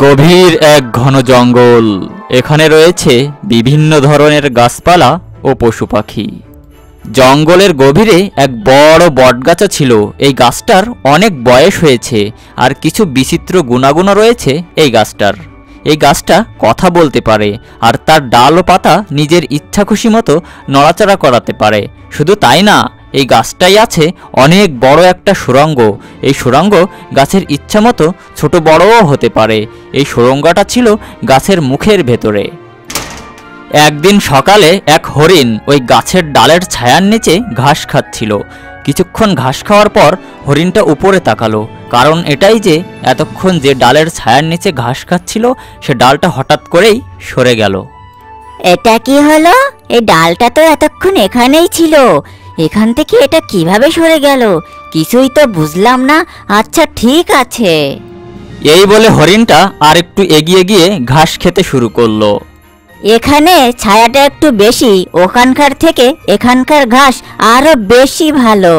গভীর এক ঘন জঙ্গল। এখানে রয়েছে বিভিন্ন ধরনের গাছপালা ও পশু পাখি। জঙ্গলের গভীরে এক বড় বটগাছা ছিল। এই গাছটার অনেক বয়স হয়েছে আর কিছু বিচিত্র গুণাগুণ রয়েছে এই গাছটার। এই গাছটা কথা বলতে পারে আর তার ডাল ও পাতা নিজের ইচ্ছা খুশি মতো নড়াচড়া করাতে পারে। শুধু তাই না, এই গাছটাই আছে অনেক বড় একটা সুড়ঙ্গ। এই সুড়ঙ্গ গাছের ইচ্ছা মতো ছোট বড়ও হতে পারে। এই সুড়ঙ্গটা ছিল গাছের মুখের ভেতরে। একদিন সকালে এক হরিণ ওই গাছের ডালের ছায়ার নিচে ঘাস খাচ্ছিল। কিছুক্ষণ ঘাস খাওয়ার পর হরিণটা উপরে তাকালো, কারণ এটাই যে এতক্ষণ যে ডালের ছায়ার নিচে ঘাস খাচ্ছিল সে ডালটা হঠাৎ করেই সরে গেল। এটা কি হলো? এই ডালটা তো এতক্ষণ এখানেই ছিল, এখান থেকে এটা কিভাবে সরে গেল? কিছুই তো বুঝলাম না। আচ্ছা ঠিক আছে। এই বলে হরিণটা আরেকটু এগিয়ে গিয়ে ঘাস খেতে শুরু করলো। এখানে ছায়াটা একটু বেশি, ওখানকার থেকে এখানকার ঘাস আরো বেশি ভালো।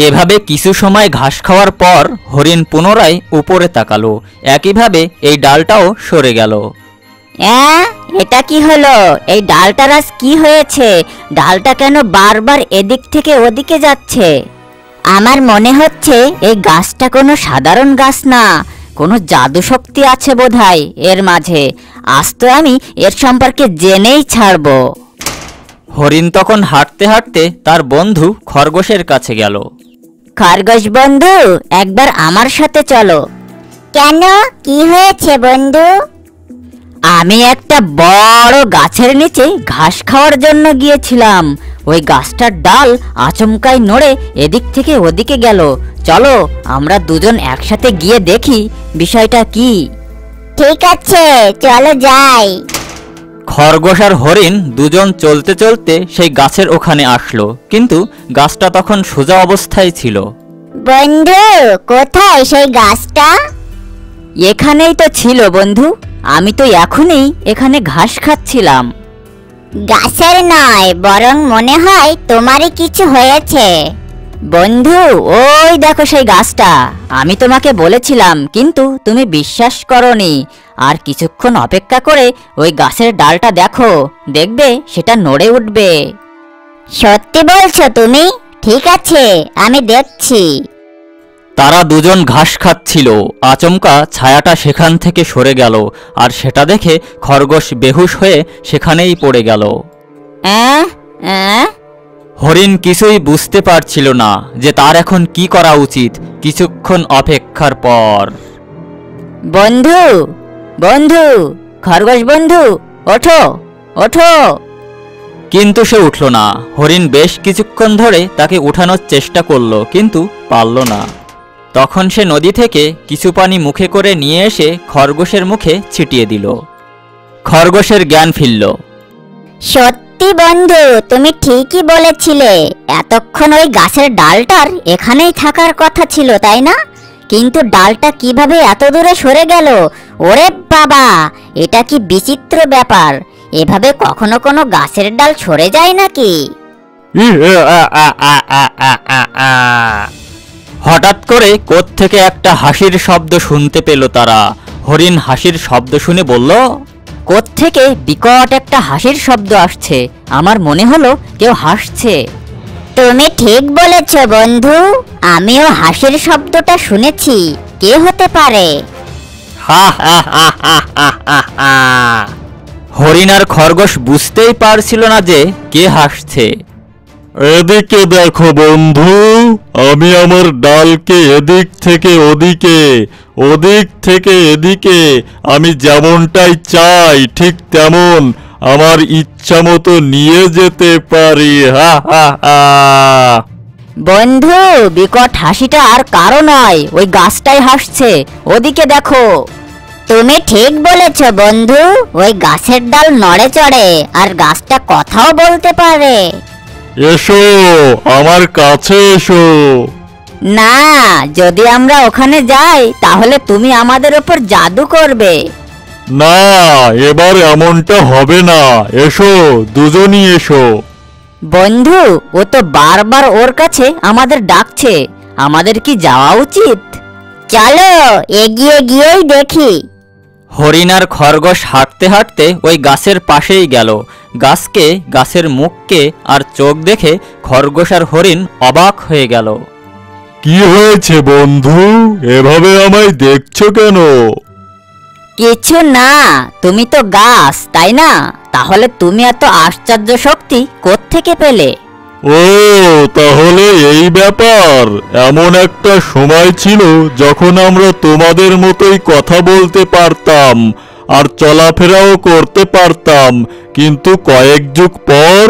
এভাবে কিছু সময় ঘাস খাওয়ার পর হরিণ পুনরায় উপরে তাকালো। একইভাবে এই ডালটাও সরে গেল। এটা কি হলো? এই ডালটার আজ কি হয়েছে? ডালটা কেন বারবার এদিক থেকে ওদিকে যাচ্ছে? আমার মনে হচ্ছে এই গাছটা কোনো সাধারণ গাছ না, কোনো জাদু শক্তি আছে বোধহয় এর মাঝে। আজ তো আমি এর সম্পর্কে জেনেই ছাড়বো। হরিণ তখন হাঁটতে হাঁটতে তার বন্ধু খরগোশের কাছে গেল। খরগোশ বন্ধু, একবার আমার সাথে চলো। কেন, কি হয়েছে বন্ধু? আমি একটা বড় গাছের নিচে ঘাস খাওয়ার জন্য গিয়েছিলাম। ওই গাছটার ডাল আচমকাই নড়ে এদিক থেকে ওদিকে গেল। চলো আমরা দুজন একসাথে গিয়ে দেখি বিষয়টা কি। ঠিক আছে, চলো যাই। খরগোশ আর হরিণ দুজন চলতে চলতে সেই গাছের ওখানে আসলো, কিন্তু গাছটা তখন সোজা অবস্থায় ছিল। বন্ধু, কোথায় সেই গাছটা? এখানেই তো ছিল বন্ধু, আমি তো এখনই এখানে ঘাস খাচ্ছিলাম। গাছের নয়, বরং মনে হয় তোমারই কিছু হয়েছে। বন্ধু, ওই দেখো সেই গাছটা। আমি তোমাকে বলেছিলাম, কিন্তু তুমি বিশ্বাস করনি। আর কিছুক্ষণ অপেক্ষা করে ওই গাছের ডালটা দেখো, দেখবে সেটা নড়ে উঠবে। সত্যি বলছো তুমি? ঠিক আছে, আমি দেখছি। তারা দুজন ঘাস খাচ্ছিল। আচমকা ছায়াটা সেখান থেকে সরে গেল, আর সেটা দেখে খরগোশ বেহুশ হয়ে সেখানেই পড়ে গেল। হরিণ কিছুই বুঝতে পারছিল না যে তার এখন কি করা উচিত। কিছুক্ষণ অপেক্ষার পর, বন্ধু বন্ধু, খরগোশ বন্ধু, ওঠো ওঠো। কিন্তু সে উঠল না। হরিণ বেশ কিছুক্ষণ ধরে তাকে উঠানোর চেষ্টা করলো, কিন্তু পারল না। তখন সে নদী থেকে কিছু পানি মুখে করে নিয়ে এসে খরগোশের মুখে ছিটিয়ে দিল। খরগোশের জ্ঞান ফিরল। সত্যি বন্ধু, তুমি ঠিকই বলেছিলে। এতক্ষণ ওই গাছের ডালটার এখানেই থাকার কথা ছিল, তাই না? কিন্তু ডালটা কিভাবে এত দূরে সরে গেল? ওরে বাবা, এটা কি বিচিত্র ব্যাপার! এভাবে কখনো কোনো গাছের ডাল সরে যায় নাকি? হঠাৎ করে কোত্থেকে একটা হাসির শব্দ শুনতে পেল তারা। হরিণ হাসির শব্দ শুনে বলল, কোত্থেকে বিকট একটা হাসির শব্দ আসছে। আমার মনে হলো কেউ হাসছে। তুমি ঠিক বলেছ বন্ধু, আমিও হাসির শব্দটা শুনেছি। কে হতে পারে? হরিণ আর খরগোশ বুঝতেই পারছিল না যে কে হাসছে। এদিকে দেখো বন্ধু, আমি আমার ডালকে এদিক থেকে ওদিকে, ওদিক থেকে এদিকে, আমি যেমনটাই চাই ঠিক তেমন আমার ইচ্ছা মতো নিয়ে যেতে পারি। হা হা হা। বন্ধু, বিকট হাসিটা আর কারো নয়, ওই গাছটাই হাসছে। ওদিকে দেখো। তুমি ঠিক বলেছ বন্ধু, ওই গাছের ডাল নড়ে চড়ে আর গাছটা কথাও বলতে পারে। এসো আমার কাছে এসো। না, যদি আমরা ওখানে যাই তাহলে তুমি আমাদের উপর জাদু করবে। না, এবার এমনটা হবে না। এসো, দুজনই এসো। বন্ধু, ও তো বারবার ওর কাছে আমাদের ডাকছে। আমাদের কি যাওয়া উচিত? চলো এগিয়ে গিয়েই দেখি। হরিণ আর খরগোশ হাঁটতে হাঁটতে ওই গাছের পাশেই গেল। গাছের মুখকে আর চোখ দেখে খরগোশ আর হরিণ অবাক হয়ে গেল। কি হয়েছে বন্ধু, এভাবে আমায় দেখছো কেন? কিছু না, তুমি তো গাছ তাই না? তাহলে তুমি এত আশ্চর্য শক্তি কোত্থেকে পেলে? ও তাহলে এই ব্যাপার। এমন একটা সময় ছিল যখন আমরা তোমাদের মতোই কথা বলতে পারতাম আর চলাফেরাও করতে পারতাম, কিন্তু কয়েক যুগ পর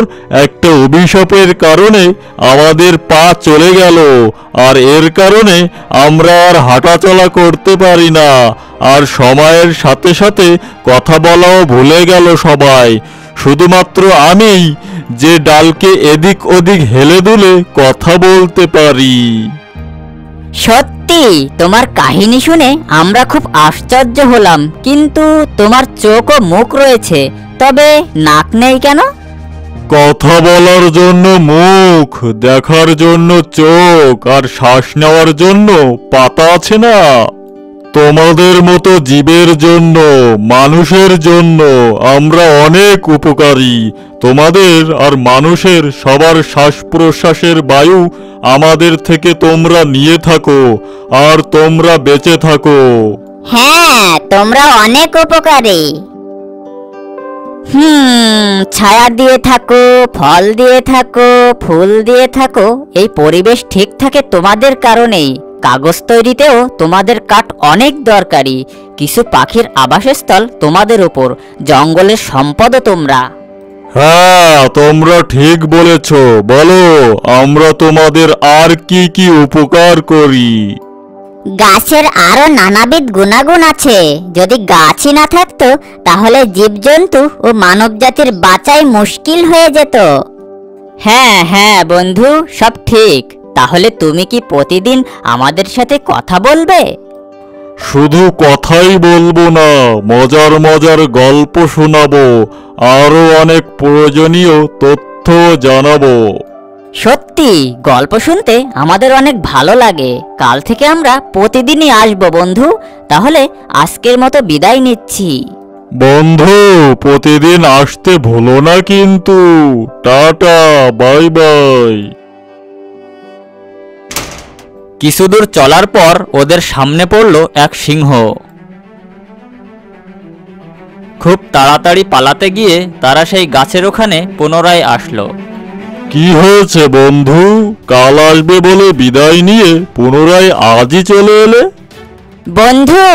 একটা অভিশাপের কারণে আমাদের পা চলে গেল, আর এর কারণে আমরা আর হাঁটাচলা করতে পারি না, আর সময়ের সাথে সাথে কথা বলাও ভুলে গেল সবাই। শুধুমাত্র আমিই যে ডালকে এদিক ওদিক হেলে দুলে কথা বলতে পারি। সত্যি তোমার কাহিনী শুনে আমরা খুব আশ্চর্য হলাম, কিন্তু তোমার চোখ ও মুখ রয়েছে, তবে নাক নেই কেন? কথা বলার জন্য মুখ, দেখার জন্য চোখ, আর শ্বাস নেওয়ার জন্য পাতা আছে না? তোমাদের মতো জীবের জন্য, মানুষের জন্য আমরা অনেক উপকারী। তোমাদের আর মানুষের সবার শ্বাস প্রশ্বাসের বায়ু আমাদের থেকে তোমরা নিয়ে থাকো, আর তোমরা বেঁচে থাকো। হ্যাঁ, তোমরা অনেক উপকারী। ছায়া দিয়ে থাকো, ফল দিয়ে থাকো, ফুল দিয়ে থাকো, এই পরিবেশ ঠিক থাকে তোমাদের কারণেই। কাগজ তৈরিতেও তোমাদের কাঠ অনেক দরকারি। কিছু পাখির আবাসস্থল তোমাদের উপর, জঙ্গলের সম্পদও তোমরা। হ্যাঁ, তোমরা ঠিক বলেছ। বলো, আমরা তোমাদের আর কি কি উপকার করি? গাছের আরো নানাবিধ গুণাগুণ আছে। যদি গাছই না থাকতো তাহলে জীবজন্তু ও মানবজাতির বাঁচাই মুশকিল হয়ে যেত। হ্যাঁ হ্যাঁ বন্ধু, সব ঠিক। তাহলে তুমি কি প্রতিদিন আমাদের সাথে কথা বলবে? শুধু কথাই বলবো না, মজার মজার গল্প শোনাবো, আরো অনেক প্রয়োজনীয় তথ্য জানাবো। সত্যি, গল্প শুনতে আমাদের অনেক ভালো লাগে। কাল থেকে আমরা প্রতিদিনই আসবো বন্ধু। তাহলে আজকের মতো বিদায় নিচ্ছি। বন্ধু, প্রতিদিন আসতে ভুলো না কিন্তু। Tata, bye bye. কিছুদূর চলার পর ওদের সামনে পড়ল এক সিংহ। খুব তাড়াতাড়ি পালাতে গিয়ে তারা সেই গাছের ওখানে পুনরায় আসলো। কি হয়েছে বন্ধু, কাল আসবে বলে বিদায় নিয়ে পুনরায় আজই চলে এলে? বন্ধু,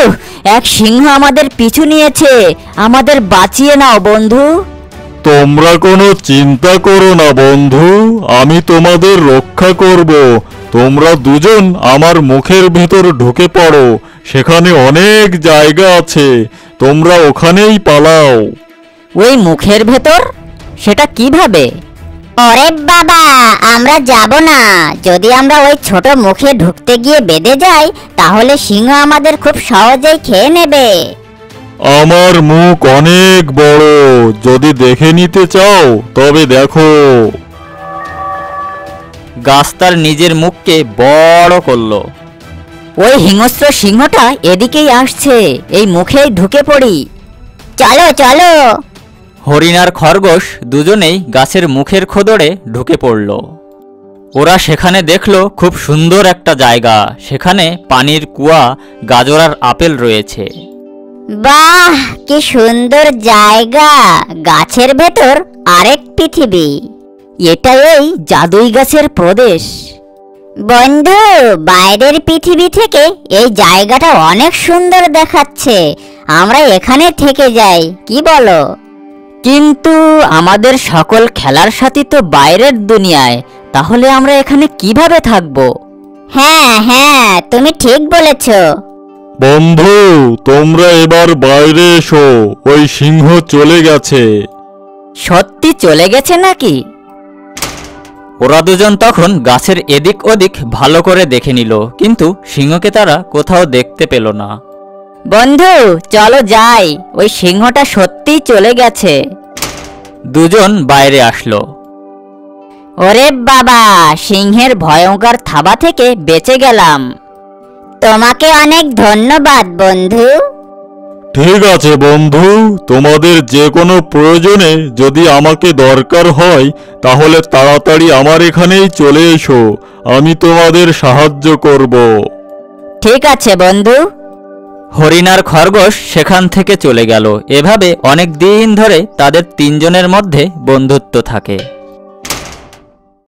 এক সিংহ আমাদের পিছু নিয়েছে, আমাদের বাঁচিয়ে নাও বন্ধু। তোমরা কোনো চিন্তা করো না বন্ধু, আমি তোমাদের রক্ষা করব। তোমরা দুজন আমার মুখের ভিতর ঢুকে পড়ো, সেখানে অনেক জায়গা আছে, তোমরা ওখানেই পালাও। ওই মুখের ভেতর? সেটা কিভাবে? ওরে বাবা, আমরা যাব না। যদি আমরা ওই ছোট মুখে ঢুকতে গিয়ে বেঁধে যাই তাহলে সিংহ আমাদের খুব সহজেই খেয়ে নেবে। আমার মুখ অনেক বড়, যদি দেখে নিতে চাও তবে দেখো। গাছ তার নিজের মুখকে বড় করলো। ওই হিংস্র সিংহটা এদিকেই আসছে, এই মুখেই ঢুকে পড়ি। চলো চলো। হরিণ আর খরগোশ দুজনেই গাছের মুখের খোদড়ে ঢুকে পড়ল। ওরা সেখানে দেখলো খুব সুন্দর একটা জায়গা। সেখানে পানির কুয়া, গাজর আর আপেল রয়েছে। বাহ, কি সুন্দর জায়গা! গাছের ভেতর আরেক পৃথিবী। এটা এই জাদুই গাছের প্রদেশ। বন্ধু, বাইরের পৃথিবী থেকে এই জায়গাটা অনেক সুন্দর দেখাচ্ছে। আমরা এখানে থেকে যাই, কি বলো? কিন্তু আমাদের সকল খেলার সাথী তো বাইরের দুনিয়ায়, তাহলে আমরা এখানে কিভাবে থাকবো? হ্যাঁ হ্যাঁ, তুমি ঠিক বলেছ। বন্ধু, তোমরা এবার বাইরে এসো, ওই সিংহ চলে গেছে। সত্যি চলে গেছে নাকি? ওরা দুজন তখন গাছের এদিক ওদিক ভালো করে দেখে নিল, কিন্তু সিংহকে তারা কোথাও দেখতে পেল না। বন্ধু, চলো যাই, ওই সিংহটা সত্যিই চলে গেছে। দুজন বাইরে আসলো। ওরে বাবা, সিংহের ভয়ঙ্কর থাবা থেকে বেঁচে গেলাম। তোমাকে অনেক ধন্যবাদ বন্ধু। ঠিক আছে বন্ধু, তোমাদের যে কোনো প্রয়োজনে যদি আমাকে দরকার হয় তাহলে তাড়াতাড়ি আমার এখানেই চলে এসো, আমি তোমাদের সাহায্য করব। ঠিক আছে বন্ধু। হরিণ আর খরগোশ সেখান থেকে চলে গেল। এভাবে অনেক দিন ধরে তাদের তিনজনের মধ্যে বন্ধুত্ব থাকে।